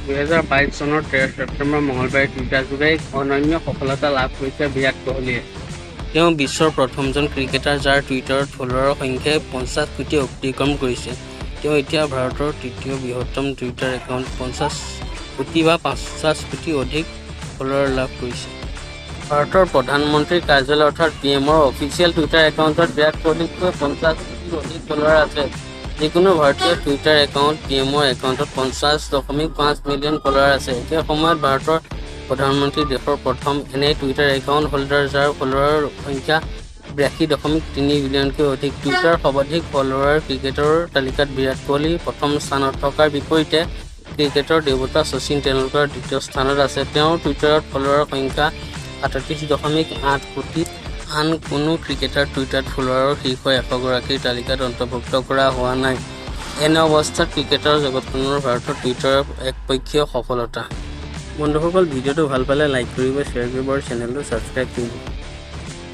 2022 চনৰ 13 ছেপ্টেম্বৰ মঙলবাৰে টুইটাৰ যোগে অনন্য সফলতা লাভ কৰিছে বিৰাট কোহলীয়ে। তেওঁ বিশ্বৰ প্ৰথমজন ক্ৰিকেটাৰ যাৰ টুইটাৰত ফলোৱাৰৰ সংখ্যাই 50 কোটি অতিক্ৰম কৰিছে। তেওঁ এতিয়া ভাৰতৰ তৃতীয় বৃহত্তম টুইটাৰ একাউণ্ট 50 কোটি বা 50 কোটি অধিক ফলোৱাৰ লাভ কৰিছে। ভাৰতৰ প্ৰধানমন্ত্ৰীৰ কাৰ্যালয় অৰ্থাৎ PMৰ অফিচিয়েল টুইটাৰ একাউণ্টত বিৰাট কোহলীতকৈ 50 কোটি অধিক ফলোৱাৰ আছে। যিকোনো ভাৰতীয় টুইটাৰ একাউণ্ট PMৰ একাউণ্টত 50.5 মিলিয়ন ফলোৱাৰ আছে। একে সময়ত ভাৰতৰ প্ৰধানমন্ত্ৰী দেশৰ প্ৰথম এনে টুইটাৰ একাউণ্ট হোল্ডাৰ যাৰ ফলোৱাৰৰ সংখ্যা 82.3 মিলিয়নতকৈ অধিক। টুইটাৰ সৰ্বাধিক ফলোৱাৰ ক্ৰিকেটৰ তালিকাত বিৰাট কোহলী প্ৰথম স্থানত থকাৰ বিপৰীতে ক্ৰিকেটৰ দেৱতা শচীন তেণ্ডুলকাৰ দ্বিতীয় স্থানত আছে। তেওঁৰ টুইটাৰত ফলোৱাৰৰ সংখ্যা 38.8 কোটি। আন কোনো ক্ৰিকেটাৰ টুইটাৰত ফলোৱাৰৰ শীৰ্ষ 100 গৰাকীৰ তালিকাত অন্তৰ্ভুক্ত কৰা হোৱা নাই। এনে অৱস্থাত ক্ৰিকেটৰ জগতখনৰ ভাৰতৰ টুইটাৰৰ একপক্ষীয় সফলতা। বন্ধুসকল, ভিডিঅ'টো ভাল পালে লাইক কৰিব, শ্বেয়াৰ কৰিব আৰু চেনেলটো ছাবস্ক্ৰাইব কৰিব।